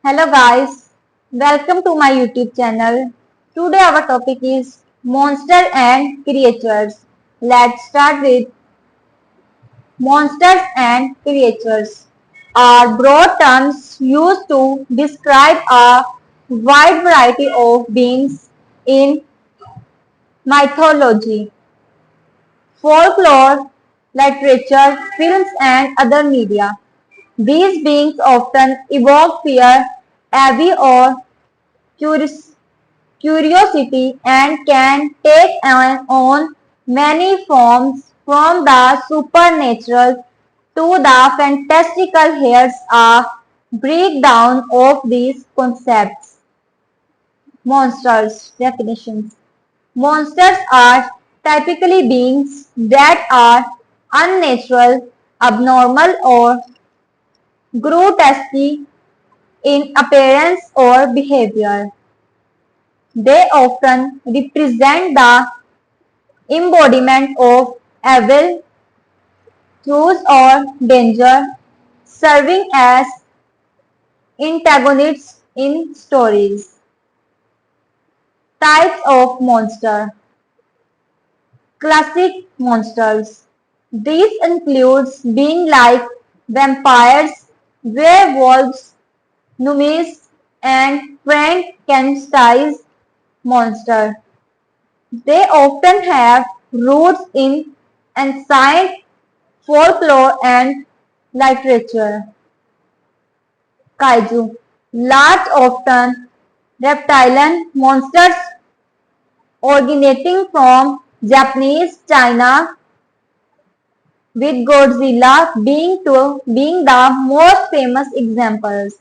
Hello guys, welcome to my YouTube channel. Today our topic is monster and creatures. Let's start with monsters and creatures are broad terms used to describe a wide variety of beings in mythology, folklore, literature, films and other media. These beings often evoke fear, awe or curiosity curiosity and can take on many forms from the supernatural to the fantastical. Here's a breakdown of these concepts. Monsters definitions. Monsters are typically beings that are unnatural, abnormal or grotesque in appearance or behavior. They often represent the embodiment of evil, truth or danger, serving as antagonists in stories. Types of monster. Classic monsters. These includes beings like vampires, werewolves, mummies, and Frankenstein's monster. They often have roots in ancient folklore and literature. Kaiju. Large, often reptilian monsters originating from Japanese China, with Godzilla being the most famous examples.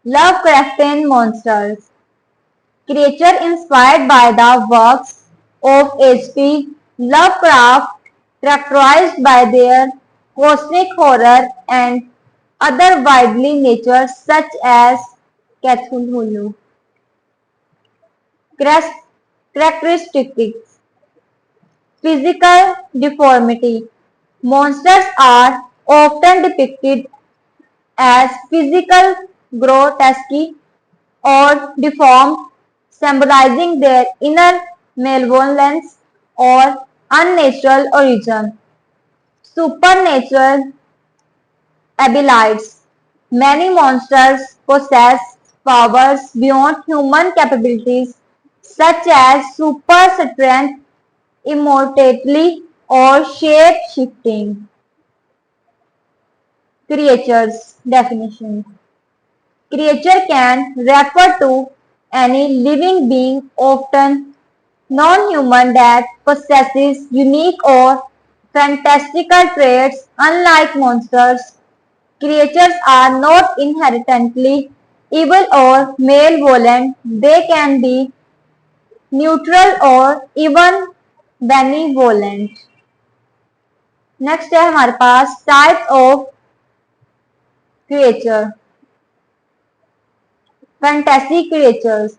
Lovecraftian monsters. Creatures inspired by the works of H.P. Lovecraft, characterized by their cosmic horror and other widely nature such as Cthulhu. Characteristics. Physical deformity. Monsters are often depicted as physical grotesque or deformed, symbolizing their inner malevolence or unnatural origin. Supernatural abilities. Many monsters possess powers beyond human capabilities, such as super strength, immortality, or shape shifting. Creatures definition. Creature can refer to any living being, often non-human, that possesses unique or fantastical traits. Unlike monsters, creatures are not inherently evil or malevolent. They can be neutral or even benevolent. Next है हमारे पास types of creature. Fantasy creatures.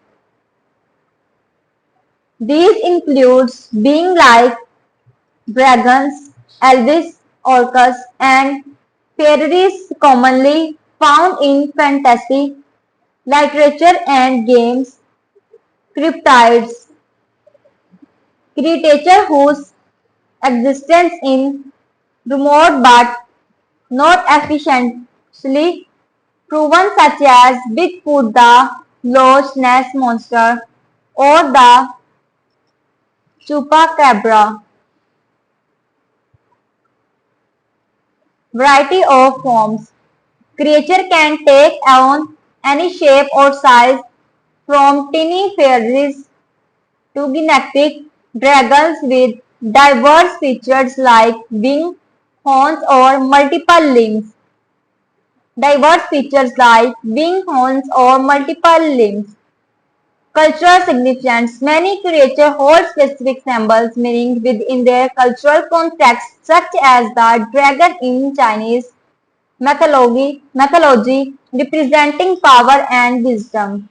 These includes being like dragons, elves, orcas, and fairies commonly found in fantasy literature and games. Cryptids. Creatures whose existence is remote but not efficiently proven, such as Bigfoot, the Loch Ness Monster, or the Chupacabra. Variety of forms. Creature can take on any shape or size, from tiny fairies to gigantic dragons with diverse features like wings, horns, or multiple limbs. Diverse features like wing, horns, or multiple limbs. Cultural significance. Many creatures hold specific symbols meaning within their cultural context, such as the dragon in Chinese mythology representing power and wisdom.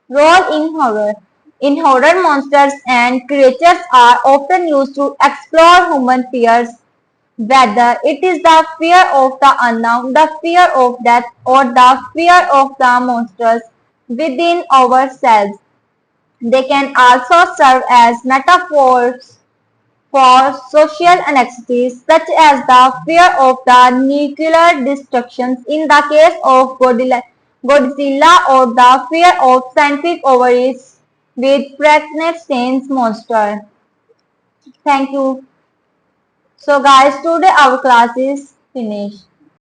Role in horror. In horror, monsters and creatures are often used to explore human fears, whether it is the fear of the unknown, the fear of death, or the fear of the monsters within ourselves. They can also serve as metaphors for social anxieties such as the fear of the nuclear destructions in the case of Godzilla or the fear of scientific overreach with Frankenstein's monster. Thank you. So guys, today our class is finished.